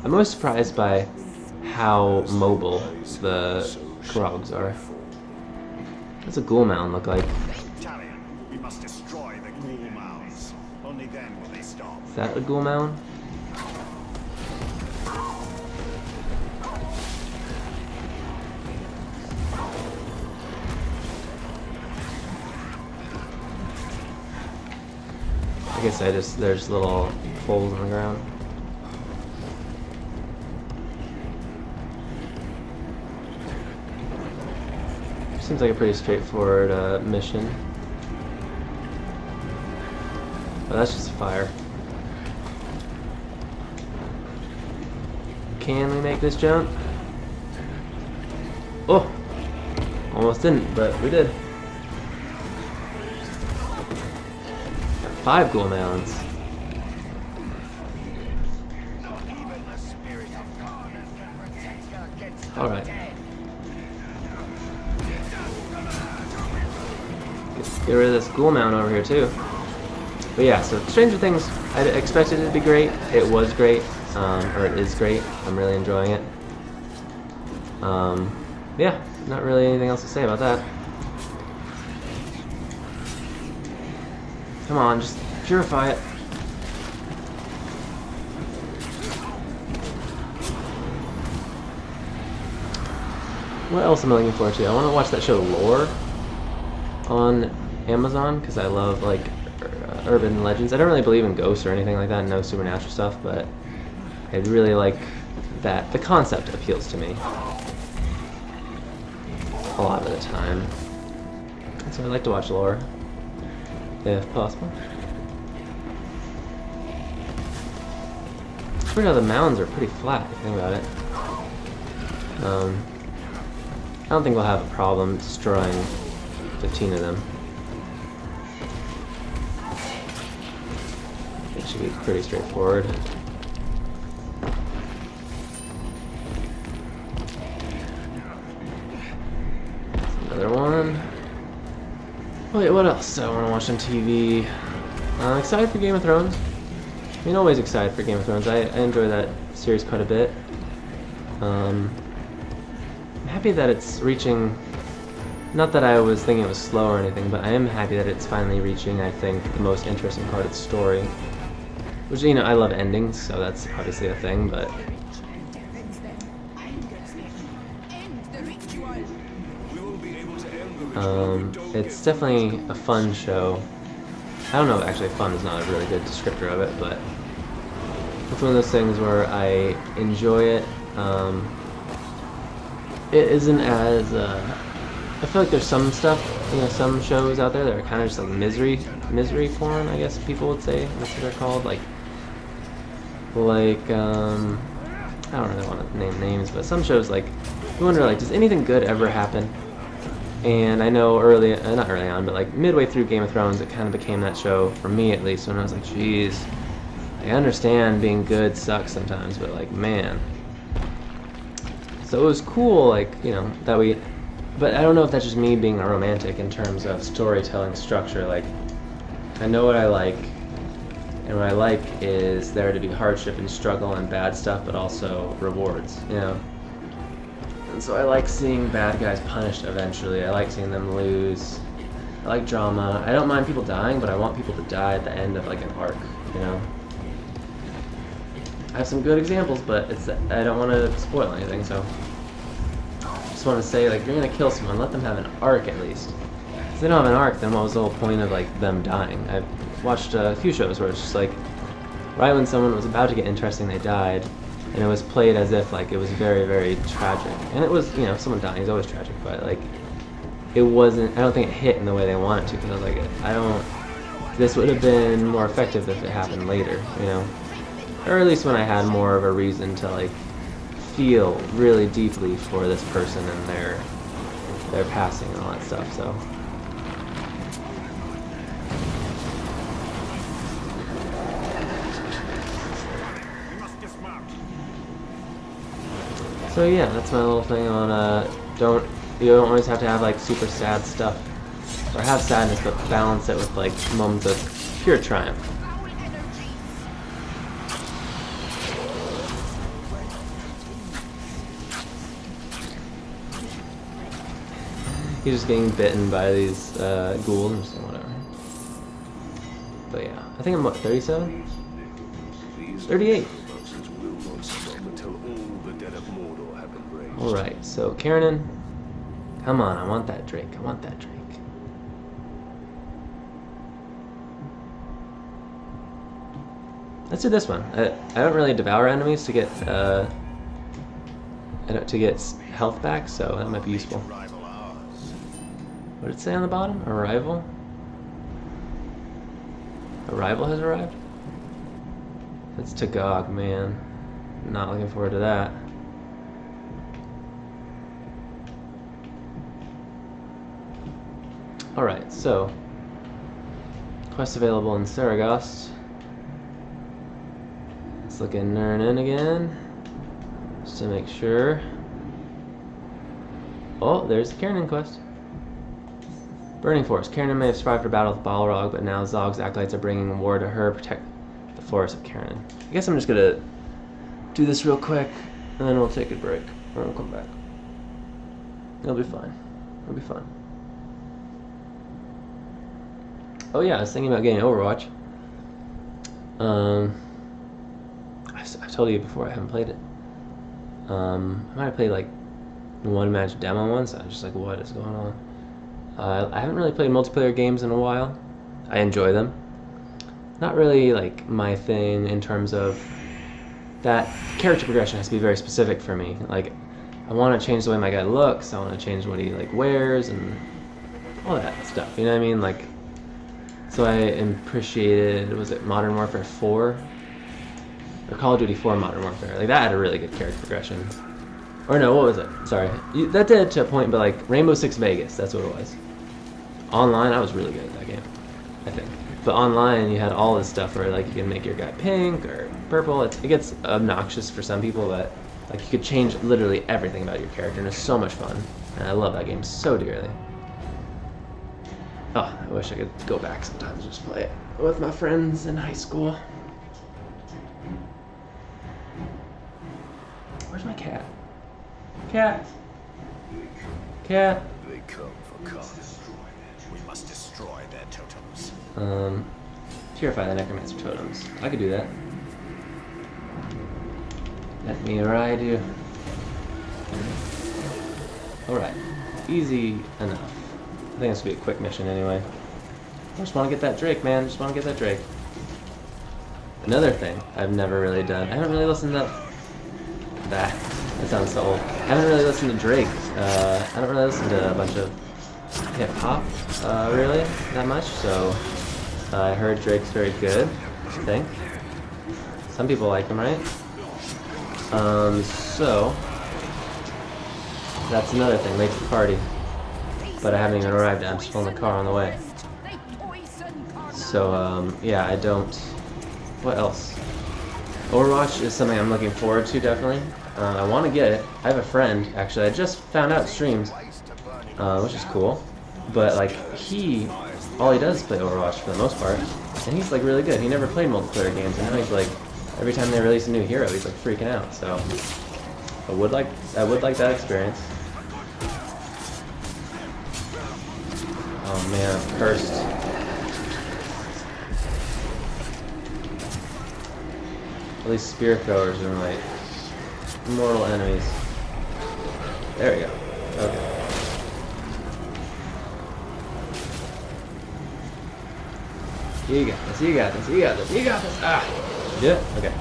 I'm most surprised by how mobile the Krogs are. What's a ghoul mound look like? Talion, we must destroy the ghoul mounds. Only then will they stop. Is that a ghoul mound? I guess there's little holes in the ground. Seems like a pretty straightforward mission. Oh, that's just fire. Can we make this jump? Oh! Almost didn't, but we did. 5 ghoul mounds. Alright. Get rid of this ghoul mound over here too. But yeah, so Stranger Things, I expected it to be great. It was great, or it is great. I'm really enjoying it. Yeah, not really anything else to say about that. Come on, just purify it. What else am I looking forward to? I want to watch that show Lore on Amazon because I love like urban legends. I don't really believe in ghosts or anything like that, no supernatural stuff, but I really like that. The concept appeals to me a lot of the time. So I like to watch Lore, if possible. It's weird how the mounds are pretty flat, if you think about it. I don't think we'll have a problem destroying 15 of them. It should be pretty straightforward. Another one. Wait, what else do I want to watch on TV? I'm excited for Game of Thrones. I mean, always excited for Game of Thrones. I enjoy that series quite a bit. I'm happy that it's reaching, not that I was thinking it was slow or anything, but I am happy that it's finally reaching, I think, the most interesting part of the story. Which, you know, I love endings, so that's obviously a thing, but it's definitely a fun show. I don't know if actually fun is not a really good descriptor of it, but it's one of those things where I enjoy it. It isn't as, I feel like there's some stuff, you know, some shows out there that are kind of just like misery porn, I guess people would say. That's what they're called. Like, I don't really want to name names, but some shows, like, you wonder, like, does anything good ever happen? And I know not early on, but like midway through Game of Thrones, it kind of became that show, for me at least, when I was like, geez, I understand being good sucks sometimes, but like, man. So it was cool, like, you know, that we, but I don't know if that's just me being a romantic in terms of storytelling structure. Like, I know what I like, and what I like is there to be hardship and struggle and bad stuff, but also rewards, you know? And so I like seeing bad guys punished eventually. I like seeing them lose. I like drama. I don't mind people dying, but I want people to die at the end of like an arc, you know? I have some good examples, but I don't want to spoil anything, so I just want to say, like, you're gonna kill someone, let them have an arc at least. If they don't have an arc, then what was the whole point of like them dying? I've watched a few shows where it's just like, right when someone was about to get interesting, they died. And it was played as if like it was very, very tragic. And it was, you know, someone dying is always tragic, but like it wasn't, I don't think it hit in the way they wanted to, because I was like, this would have been more effective if it happened later, you know? Or at least when I had more of a reason to like feel really deeply for this person and their passing and all that stuff, so. So yeah, that's my little thing on, you don't always have to have like super sad stuff, or have sadness, but balance it with like moments of pure triumph. He's just getting bitten by these ghouls and so whatever. But yeah, I think I'm what, 37? 38. Alright, so Karen, come on, I want that Drake. I want that Drake. Let's do this one. I don't really devour enemies to get health back, so that might be useful. What did it say on the bottom? Arrival? Arrival has arrived? That's Tagog, man. Not looking forward to that. Alright, so quest available in Saragost. Let's look at Nurnin again, just to make sure. Oh, there's the Kiernan quest. Burning Forest. Kiernan may have survived her battle with Balrog, but now Zog's acolytes are bringing war to her, protect the forest of Kiernan. I guess I'm just gonna do this real quick, and then we'll take a break, and we'll come back. It'll be fine. It'll be fun. Oh yeah, I was thinking about getting Overwatch. I've told you before I haven't played it. I might have played like one match demo once. I was just like, what is going on? I haven't really played multiplayer games in a while. I enjoy them. Not really like my thing in terms of that character progression has to be very specific for me. Like, I want to change the way my guy looks. I want to change what he like wears and all that stuff. You know what I mean? Like. So I appreciated, was it Modern Warfare 4? Or Call of Duty 4 Modern Warfare. Like, that had a really good character progression. Or no, what was it? Sorry. That did to a point, but like, Rainbow Six Vegas, that's what it was. Online, I was really good at that game, I think. But online, you had all this stuff where like, you can make your guy pink or purple. It gets obnoxious for some people, but like, you could change literally everything about your character, and it's so much fun. And I love that game so dearly. Oh, I wish I could go back sometimes and just play it with my friends in high school. Where's my cat? Cat! Cat! They come for cost. We must destroy their totems. Purify the necromancer totems. I could do that. Let me ride you. Alright. Easy enough. I think this will be a quick mission anyway. I just want to get that Drake, man. Just want to get that Drake. Another thing I've never really done. I haven't really listened to that. That sounds so old. I haven't really listened to Drake. I don't really listen to a bunch of hip hop, really, that much. So I heard Drake's very good. I think some people like him, right? So that's another thing. Late to the party. But I haven't even arrived yet. I'm still in the car on the way. So, yeah, I don't... What else? Overwatch is something I'm looking forward to, definitely. I want to get it. I have a friend, actually. I just found out streams, which is cool. But, like, all he does is play Overwatch for the most part. And he's, like, really good. He never played multiplayer games, and now he's, like, every time they release a new hero, he's, like, freaking out. So, I would like that experience. Oh man, I'm cursed. All these spear throwers are my mortal enemies. There we go. Okay. You got this, you got this, you got this, you got this! Ah! Yeah, okay.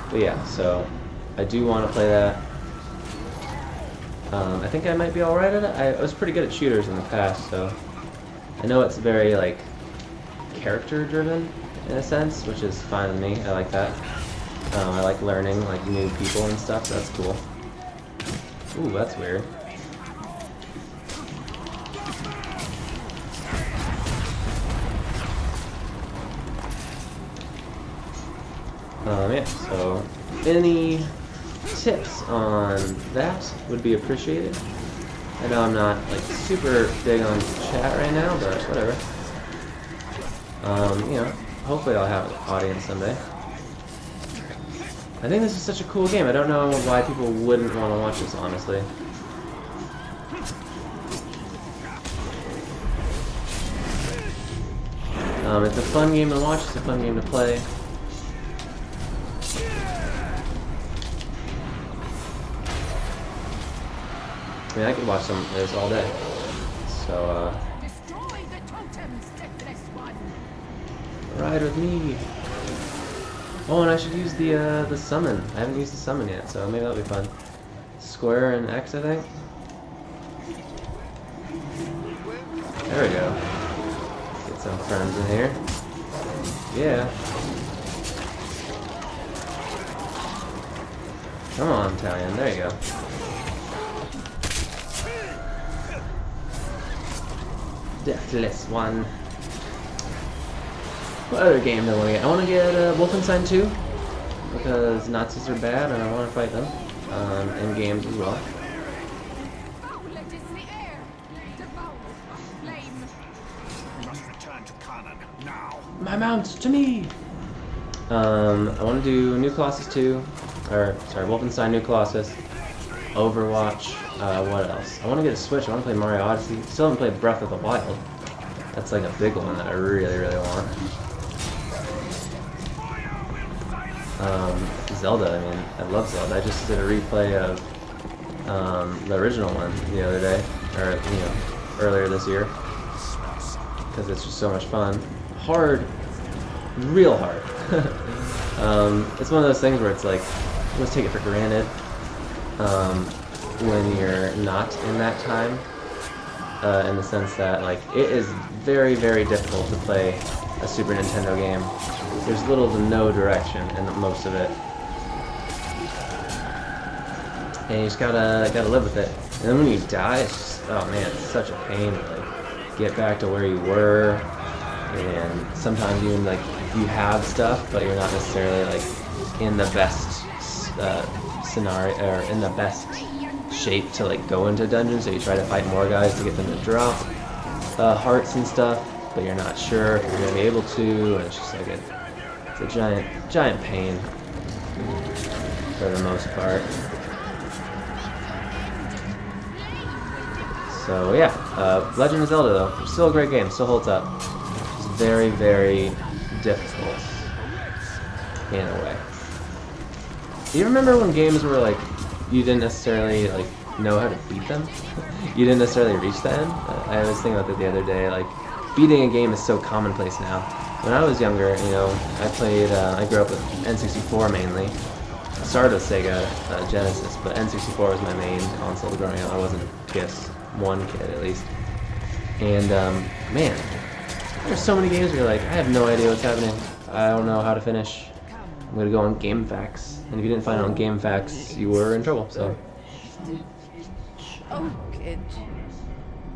But yeah, so I do want to play that. I think I might be alright at it. I was pretty good at shooters in the past, so I know it's very, like, character-driven, in a sense, which is fine with me. I like that. I like learning, like, new people and stuff, so that's cool. Ooh, that's weird. Yeah, so any tips on that would be appreciated. I know I'm not like super big on chat right now, but whatever. You know, hopefully I'll have an audience someday. I think this is such a cool game. I don't know why people wouldn't want to watch this, honestly. It's a fun game to watch. It's a fun game to play. I mean, I could watch some of this all day. So, Destroy the totems, deathless one. ride with me. Oh, and I should use the summon. I haven't used the summon yet, so maybe that'll be fun. Square and X, I think. There we go. Get some friends in here. Yeah. Come on, Italian. There you go. Deathless one. What other game do I want to get? I want to get Wolfenstein 2 because Nazis are bad and I want to fight them in games as well. Violet is the air. Devour. Flame. We must return to Canaan now. My mount to me. I want to do New Colossus 2, or sorry, Wolfenstein New Colossus, Overwatch. What else? I want to get a Switch. I want to play Mario Odyssey. Still haven't played Breath of the Wild. That's like a big one that I really, really want. Zelda. I mean, I love Zelda. I just did a replay of the original one the other day, or earlier this year, because it's just so much fun. Hard, real hard. It's one of those things where it's like, you always take it for granted when you're not in that time, in the sense that like it is very, very difficult to play a Super Nintendo game. There's little to no direction in most of it, and you just gotta live with it. And then when you die, it's just, oh man, it's such a pain to like get back to where you were. And sometimes even like you have stuff, but you're not necessarily like in the best scenario or in the best shape to like go into dungeons. So you try to fight more guys to get them to drop hearts and stuff, but you're not sure if you're gonna be able to. And it's just like it's a giant pain for the most part. So yeah, Legend of Zelda though, still a great game, still holds up. It's very, very difficult in a way. Do you remember when games were like, you didn't necessarily like know how to beat them? You didn't necessarily reach the end? I was thinking about that the other day, like beating a game is so commonplace now. When I was younger, I played, I grew up with N64 mainly. I started with Sega Genesis, but N64 was my main console growing up. I wasn't a PS1 kid at least. And man, there's so many games where you're like, I have no idea what's happening. I don't know how to finish. I'm gonna go on GameFAQs, and if you didn't find it on GameFAQs, you were in trouble. So. Oh, kid.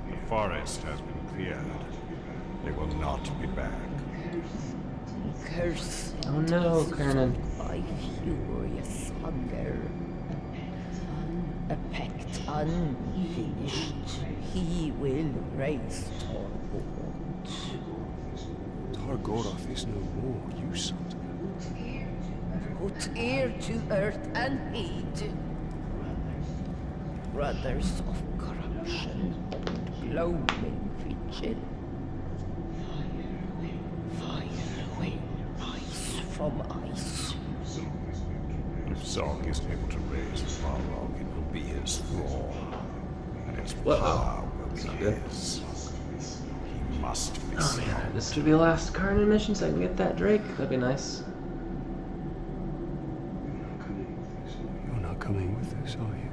The forest has been cleared. They will not be back. Curse. Oh no, Kernan. By furious hunger. A pact unfinished. He will raise Torgoth. Targoroth is no more, you son. Put ear to earth and heed. Brothers of corruption, glowing vigil. Fire will rise from ice. If Zog is able to raise the Balrog, it will be his thrall. And its Whoa. power will That's be not good. his. He must be Oh man, this could be the last Kernan mission so I can get that Drake. That'd be nice. You're not coming with us, are you?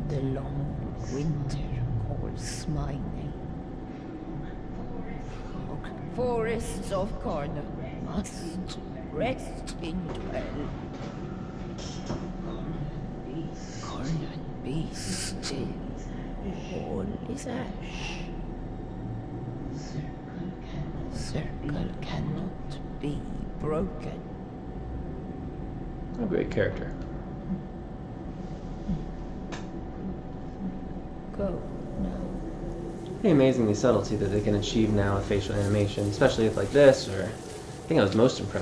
The long winter calls my name. Forests of Karna must rest in dwell. Karna be still. All is ash. Circle cannot be broken. A great character. Go now. Pretty amazing the subtlety that they can achieve now with facial animation, especially with like this, or I think I was most impressed